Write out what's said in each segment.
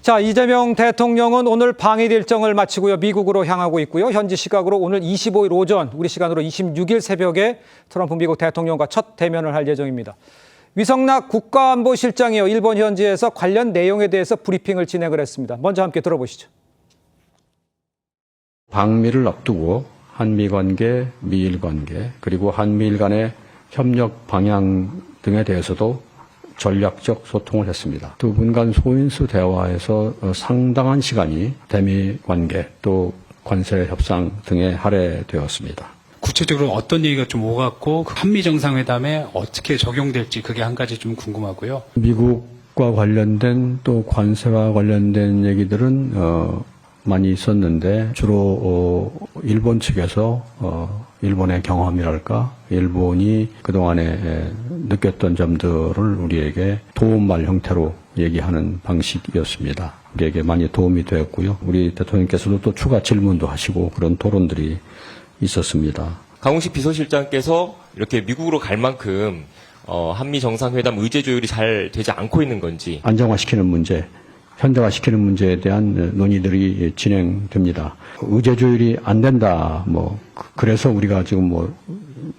자, 이재명 대통령은 오늘 방일 일정을 마치고요. 미국으로 향하고 있고요. 현지 시각으로 오늘 25일 오전, 우리 시간으로 26일 새벽에 트럼프 미국 대통령과 첫 대면을 할 예정입니다. 위성락 국가안보실장이요. 일본 현지에서 관련 내용에 대해서 브리핑을 진행을 했습니다. 먼저 함께 들어보시죠. 방미를 앞두고 한미 관계, 미일 관계, 그리고 한미일 간의 협력 방향 등에 대해서도 전략적 소통을 했습니다. 두 분 간 소인수 대화에서 상당한 시간이 대미 관계 또 관세 협상 등에 할애되었습니다. 구체적으로 어떤 얘기가 좀 오갔고 한미 정상회담에 어떻게 적용될지 그게 한 가지 좀 궁금하고요. 미국과 관련된 또 관세와 관련된 얘기들은 많이 있었는데 주로 일본 측에서 일본의 경험이랄까 일본이 그동안에 느꼈던 점들을 우리에게 도움말 형태로 얘기하는 방식이었습니다. 우리에게 많이 도움이 되었고요. 우리 대통령께서도 또 추가 질문도 하시고 그런 토론들이 있었습니다. 강훈식 비서실장께서 이렇게 미국으로 갈 만큼 한미 정상회담 의제 조율이 잘 되지 않고 있는 건지 안정화시키는 문제, 현대화시키는 문제에 대한 논의들이 진행됩니다. 의제 조율이 안 된다, 그래서 우리가 지금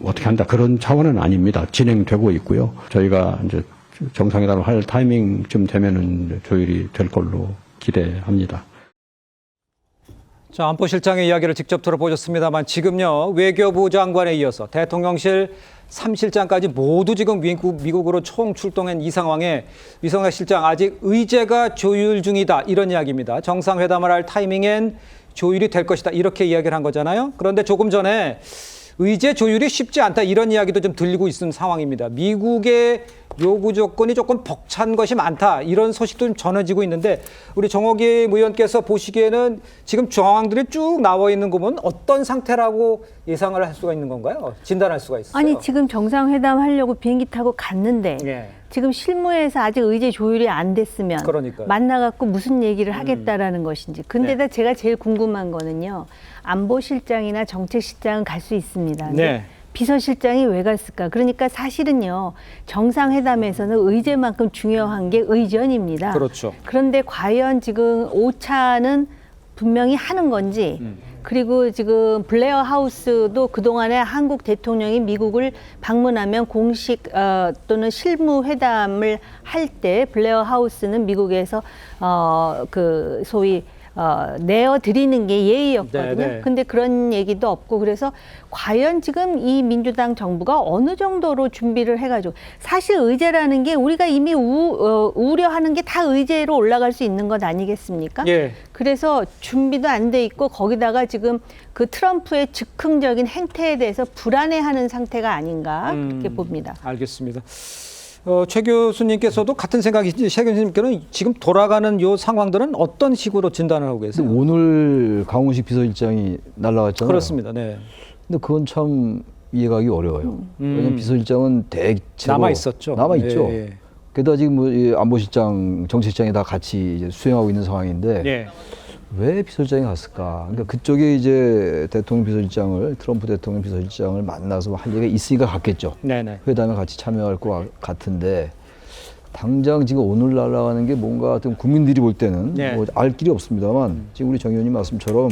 어떻게 한다, 그런 차원은 아닙니다. 진행되고 있고요. 저희가 이제 정상회담을 할 타이밍쯤 되면은 조율이 될 걸로 기대합니다. 자, 안보실장의 이야기를 직접 들어보셨습니다만 지금요, 외교부 장관에 이어서 대통령실 3실장까지 모두 지금 미국으로 총 출동한 이 상황에 위성락 실장 아직 의제가 조율 중이다, 이런 이야기입니다. 정상회담을 할 타이밍엔 조율이 될 것이다, 이렇게 이야기를 한 거잖아요. 그런데 조금 전에 의제 조율이 쉽지 않다, 이런 이야기도 좀 들리고 있는 상황입니다. 미국의 요구 조건이 조금 벅찬 것이 많다, 이런 소식도 좀 전해지고 있는데 우리 정호기 의원께서 보시기에는 지금 정황들이 쭉 나와 있는 거 보면 어떤 상태라고 예상을 할 수가 있는 건가요? 진단할 수가 있어요? 아니, 지금 정상회담 하려고 비행기 타고 갔는데 예. 지금 실무에서 아직 의제 조율이 안 됐으면 그러니까요. 만나갖고 무슨 얘기를 하겠다라는 것인지. 근데다 제가 제일 궁금한 거는요. 안보실장이나 정책실장은 갈 수 있습니다. 네. 비서실장이 왜 갔을까? 그러니까 사실은요. 정상회담에서는 의제만큼 중요한 게 의전입니다. 그렇죠. 그런데 과연 지금 5차는 분명히 하는 건지 그리고 지금 블레어 하우스도 그동안에 한국 대통령이 미국을 방문하면 공식 또는 실무 회담을 할 때 블레어 하우스는 미국에서 그 소위 내어드리는 게 예의였거든요. 네, 네. 근데 그런 얘기도 없고 그래서 과연 지금 이 민주당 정부가 어느 정도로 준비를 해가지고 사실 의제라는 게 우리가 이미 우려하는 게 다 의제로 올라갈 수 있는 것 아니겠습니까? 예. 그래서 준비도 안 돼 있고 거기다가 지금 그 트럼프의 즉흥적인 행태에 대해서 불안해하는 상태가 아닌가 그렇게 봅니다. 알겠습니다. 최 교수님께서도 같은 생각이지, 최 교수님께는 지금 돌아가는 요 상황들은 어떤 식으로 진단을 하고 계세요? 오늘 강훈식 비서실장이 날라갔잖아요. 그렇습니다. 네. 근데 그건 참 이해가기 어려워요. 왜냐면 비서실장은 대체로 남아 있었죠. 남아있죠. 예, 예. 게다가 지금 이 안보실장, 정책실장이 다 같이 이제 수행하고 있는 상황인데 예. 왜 비서실장이 갔을까? 그러니까 그쪽에 이제 대통령 비서실장을, 트럼프 대통령 비서실장을 만나서 할 얘기가 있으니까 갔겠죠. 네네. 회담에 같이 참여할 것 같은데 당장 지금 오늘 날아가는 게 뭔가 좀 국민들이 볼 때는 네. 알 길이 없습니다만 지금 우리 정 의원님 말씀처럼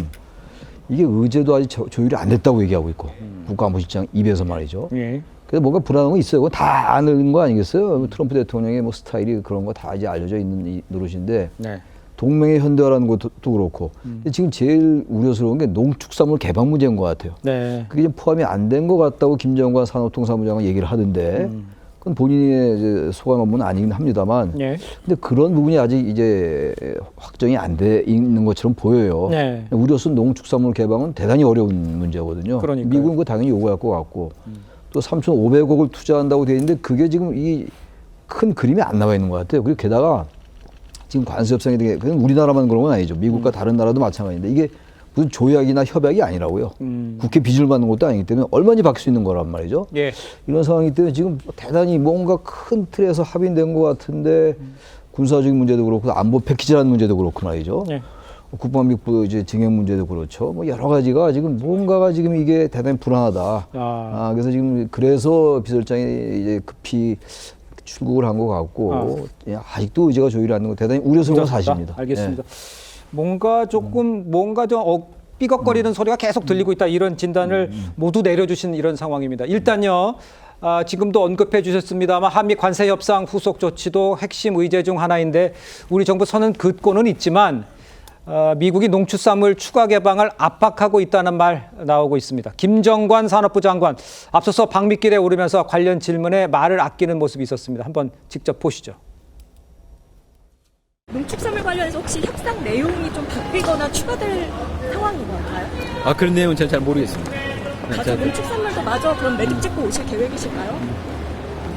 이게 의제도 아직 조율이 안 됐다고 얘기하고 있고 국가안보실장 입에서 말이죠. 예. 그래서 뭔가 불안한 거 있어요. 그거 다 아는 거 아니겠어요? 트럼프 대통령의 뭐 스타일이 그런 거 다 이제 알려져 있는 이 노릇인데 네. 동맹의 현대화라는 것도 그렇고 근데 지금 제일 우려스러운 게 농축산물 개방 문제인 것 같아요. 네. 그게 좀 포함이 안 된 것 같다고 김정관 산업통상부장은 얘기를 하던데 그건 본인의 이제 소관 업무는 아니긴 합니다만 예. 근데 그런 부분이 아직 이제 확정이 안 돼 있는 것처럼 보여요. 네. 우려선 농축산물 개방은 대단히 어려운 문제거든요. 그러니까요. 미국은 그거 당연히 요구할 것 같고 또 3,500억을 투자한다고 돼 있는데 그게 지금 이 큰 그림이 안 나와 있는 것 같아요. 그리고 게다가 지금 관세 협상이 되게 그건 우리나라만 그런 건 아니죠. 미국과 다른 나라도 마찬가지인데 이게 무슨 조약이나 협약이 아니라고요. 국회 비준을 받는 것도 아니기 때문에 얼마든지 바뀔 수 있는 거란 말이죠. 예. 이런 상황이기 때문에 지금 대단히 뭔가 큰 틀에서 합의된 것 같은데 군사적인 문제도 그렇고 안보 패키지라는 문제도 그렇고 말이죠. 예. 국방비부 이제 증액 문제도 그렇죠. 뭐 여러 가지가 지금 뭔가가 지금 이게 대단히 불안하다. 그래서 지금 그래서 비서실장이 이제 급히 출국을 한 것 같고 예, 아직도 의제가 조율이 안 되는 거 대단히 우려스러운 사실입니다. 알겠습니다. 뭔가 조금 뭔가 좀 삐걱거리는 소리가 계속 들리고 있다 이런 진단을 모두 내려주신 이런 상황입니다. 일단요. 지금도 언급해 주셨습니다만 한미 관세 협상 후속 조치도 핵심 의제 중 하나인데 우리 정부 선은 긋고는 있지만 미국이 농축산물 추가 개방을 압박하고 있다는 말 나오고 있습니다. 김정관 산업부 장관 앞서서 방미길에 오르면서 관련 질문에 말을 아끼는 모습이 있었습니다. 한번 직접 보시죠. 농축산물 관련해서 혹시 협상 내용이 좀 바뀌거나 추가될 상황인 건가요? 그런 내용은 저는 잘 모르겠습니다. 가서 농축산물도 마저 그럼 매듭 짓고 오실 계획이실까요?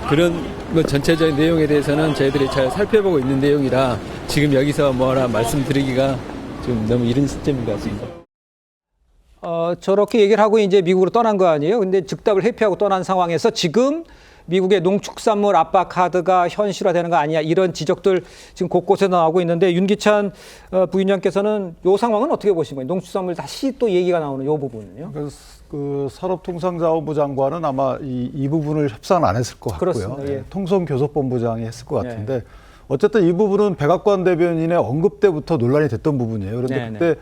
그런 뭐 전체적인 내용에 대해서는 저희들이 잘 살펴보고 있는 내용이라 지금 여기서 뭐라 말씀드리기가 좀 너무 이른 시점인 것 같습니다. 저렇게 얘기를 하고 이제 미국으로 떠난 거 아니에요? 근데 즉답을 회피하고 떠난 상황에서 지금 미국의 농축산물 압박 카드가 현실화되는 거 아니냐 이런 지적들 지금 곳곳에 나오고 있는데 윤기찬 부위원장께서는 이 상황은 어떻게 보신 거예요? 농축산물 다시 또 얘기가 나오는 이 부분은요? 그 산업통상자원부 장관은 아마 이 부분을 협상을 안 했을 것 같고요. 그렇습니다. 예. 통성교섭본부장이 했을 것 같은데 어쨌든 이 부분은 백악관 대변인의 언급 때부터 논란이 됐던 부분이에요. 그런데 그때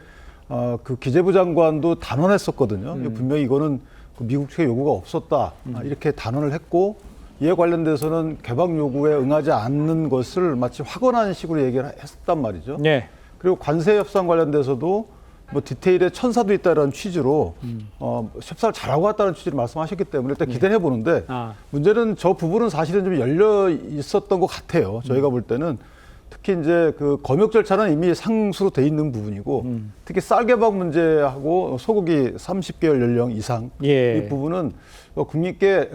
그 기재부 장관도 단언했었거든요. 분명히 이거는 미국 측의 요구가 없었다 이렇게 단언을 했고 이에 관련돼서는 개방 요구에 응하지 않는 것을 마치 확언한 식으로 얘기를 했단 말이죠. 네. 그리고 관세 협상 관련돼서도 뭐 디테일에 천사도 있다라는 취지로 협상을 잘하고 왔다는 취지로 말씀하셨기 때문에 일단 기대해 보는데 문제는 저 부분은 사실은 좀 열려 있었던 것 같아요. 저희가 볼 때는 특히 이제 그 검역 절차는 이미 상수로 돼 있는 부분이고 특히 쌀 개방 문제하고 소고기 30개월 연령 이상 이 부분은 국민께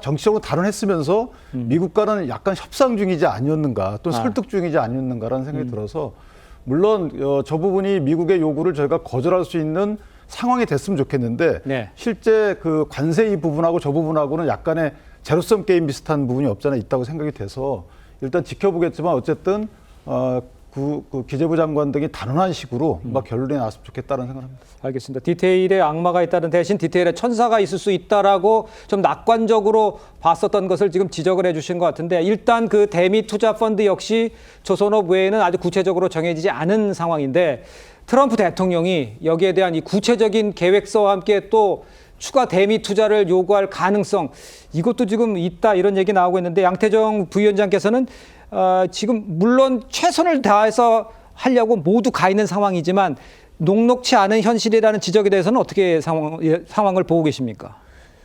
정치적으로 단언했으면서 미국과는 약간 협상 중이지 아니었는가 또는 설득 중이지 아니었는가라는 생각이 들어서 물론 저 부분이 미국의 요구를 저희가 거절할 수 있는 상황이 됐으면 좋겠는데 실제 그 관세 이 부분하고 저 부분하고는 약간의 제로섬 게임 비슷한 부분이 없잖아 있다고 생각이 돼서 일단 지켜보겠지만 어쨌든 그 기재부 장관 등이 단언한 식으로 막 결론이 나왔으면 좋겠다는 생각합니다. 알겠습니다. 디테일에 악마가 있다는 대신 디테일에 천사가 있을 수 있다라고 좀 낙관적으로 봤었던 것을 지금 지적을 해주신 것 같은데 일단 그 대미 투자 펀드 역시 조선업 외에는 아주 구체적으로 정해지지 않은 상황인데 트럼프 대통령이 여기에 대한 이 구체적인 계획서와 함께 또 추가 대미 투자를 요구할 가능성 이것도 지금 있다 이런 얘기 나오고 있는데 양태정 부위원장께서는 지금 물론 최선을 다해서 하려고 모두 가 있는 상황이지만 녹록치 않은 현실이라는 지적에 대해서는 어떻게 상황을 보고 계십니까?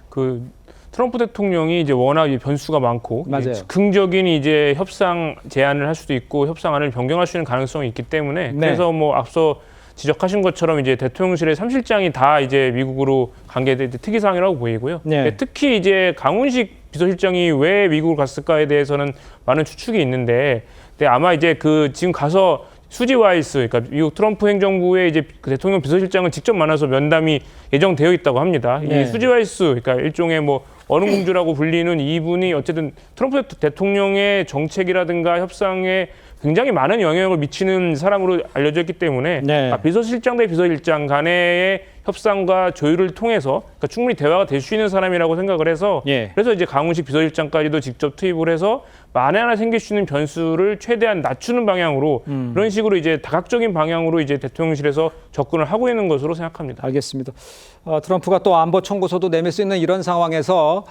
그 트럼프 대통령이 이제 워낙 변수가 많고 즉흥적인 이제 협상 제안을 할 수도 있고 협상안을 변경할 수 있는 가능성이 있기 때문에 그래서 뭐 앞서 지적하신 것처럼 이제 대통령실의 3실장이 다 이제 미국으로 간 게 특이 사항이라고 보이고요. 특히 이제 강훈식 비서실장이 왜 미국을 갔을까에 대해서는 많은 추측이 있는데, 아마 이제 그 지금 가서 수지 와이스, 그러니까 미국 트럼프 행정부의 이제 그 대통령 비서실장을 직접 만나서 면담이 예정되어 있다고 합니다. 이 수지 와이스, 그러니까 일종의 뭐 어느 공주라고 불리는 이분이 어쨌든 트럼프 대통령의 정책이라든가 협상에 굉장히 많은 영향을 미치는 사람으로 알려져 있기 때문에 비서실장 대 비서실장 간의 협상과 조율을 통해서 그러니까 충분히 대화가 될 수 있는 사람이라고 생각을 해서 그래서 이제 강훈식 비서실장까지도 직접 투입을 해서 만에 하나 생길 수 있는 변수를 최대한 낮추는 방향으로 그런 식으로 이제 다각적인 방향으로 이제 대통령실에서 접근을 하고 있는 것으로 생각합니다. 알겠습니다. 트럼프가 또 안보 청구서도 내밀 수 있는 이런 상황에서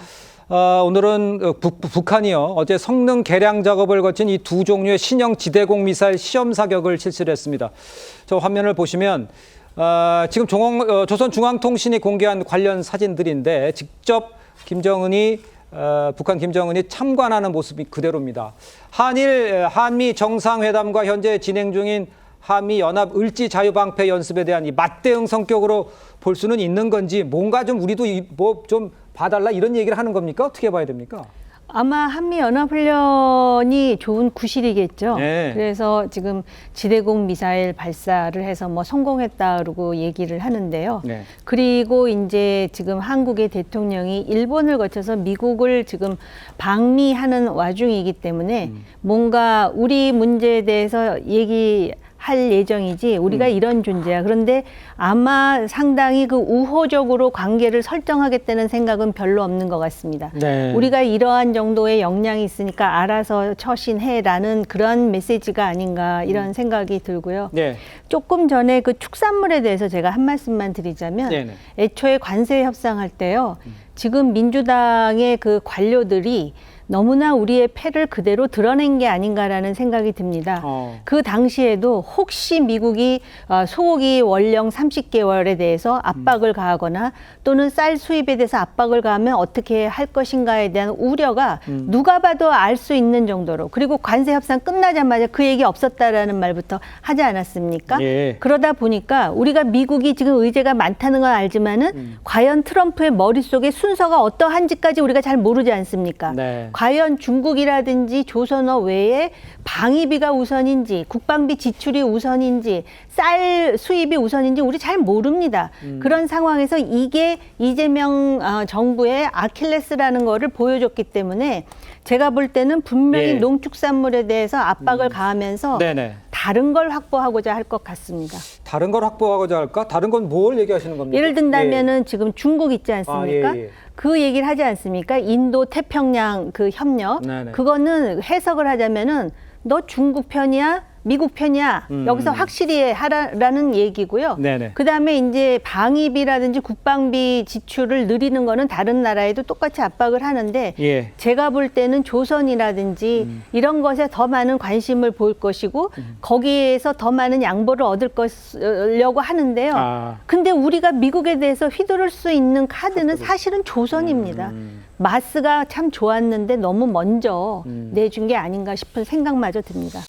오늘은 북한이요 어제 성능 개량 작업을 거친 이 두 종류의 신형 지대공 미사일 시험 사격을 실시를 했습니다. 저 화면을 보시면 지금 조선중앙통신이 공개한 관련 사진들인데 직접 북한 김정은이 참관하는 모습이 그대로입니다. 한미 정상회담과 현재 진행 중인 한미 연합 을지 자유방패 연습에 대한 이 맞대응 성격으로 볼 수는 있는 건지 뭔가 좀 우리도 뭐 좀 봐달라 이런 얘기를 하는 겁니까? 어떻게 봐야 됩니까? 아마 한미연합훈련이 좋은 구실이겠죠. 그래서 지금 지대공 미사일 발사를 해서 뭐 성공했다고 얘기를 하는데요. 그리고 이제 지금 한국의 대통령이 일본을 거쳐서 미국을 지금 방미하는 와중이기 때문에 뭔가 우리 문제에 대해서 할 예정이지 우리가 이런 존재야. 그런데 아마 상당히 그 우호적으로 관계를 설정하겠다는 생각은 별로 없는 것 같습니다. 네. 우리가 이러한 정도의 역량이 있으니까 알아서 처신해라는 그런 메시지가 아닌가 이런 생각이 들고요. 네. 조금 전에 그 축산물에 대해서 제가 한 말씀만 드리자면 네네. 애초에 관세 협상할 때요. 지금 민주당의 그 관료들이 너무나 우리의 패를 그대로 드러낸 게 아닌가라는 생각이 듭니다. 그 당시에도 혹시 미국이 소고기 월령 30개월에 대해서 압박을 가하거나 또는 쌀 수입에 대해서 압박을 가하면 어떻게 할 것인가에 대한 우려가 누가 봐도 알 수 있는 정도로, 그리고 관세 협상 끝나자마자 그 얘기 없었다라는 말부터 하지 않았습니까? 예. 그러다 보니까 우리가 미국이 지금 의제가 많다는 건 알지만은 과연 트럼프의 머릿속에 순서가 어떠한지까지 우리가 잘 모르지 않습니까? 네. 과연 중국이라든지 조선어 외에 방위비가 우선인지 국방비 지출이 우선인지 쌀 수입이 우선인지 우리 잘 모릅니다. 그런 상황에서 이게 이재명 정부의 아킬레스라는 거를 보여줬기 때문에 제가 볼 때는 분명히 예. 농축산물에 대해서 압박을 가하면서 네네. 다른 걸 확보하고자 할 것 같습니다. 다른 걸 확보하고자 할까? 다른 건 뭘 얘기하시는 겁니까? 예를 든다면은 지금 중국 있지 않습니까? 예. 그 얘기를 하지 않습니까? 인도 태평양 그 협력. 네네. 그거는 해석을 하자면은 너 중국 편이야? 미국 편이야? 여기서 확실히 하라는 얘기고요. 네네. 그다음에 이제 방위비라든지 국방비 지출을 늘리는 거는 다른 나라에도 똑같이 압박을 하는데 예. 제가 볼 때는 조선이라든지 이런 것에 더 많은 관심을 보일 것이고 거기에서 더 많은 양보를 얻을 거려고 하는데요. 근데 우리가 미국에 대해서 휘두를 수 있는 카드는 사실은 조선입니다. 마스가 참 좋았는데 너무 먼저 내준 게 아닌가 싶은 생각마저 듭니다.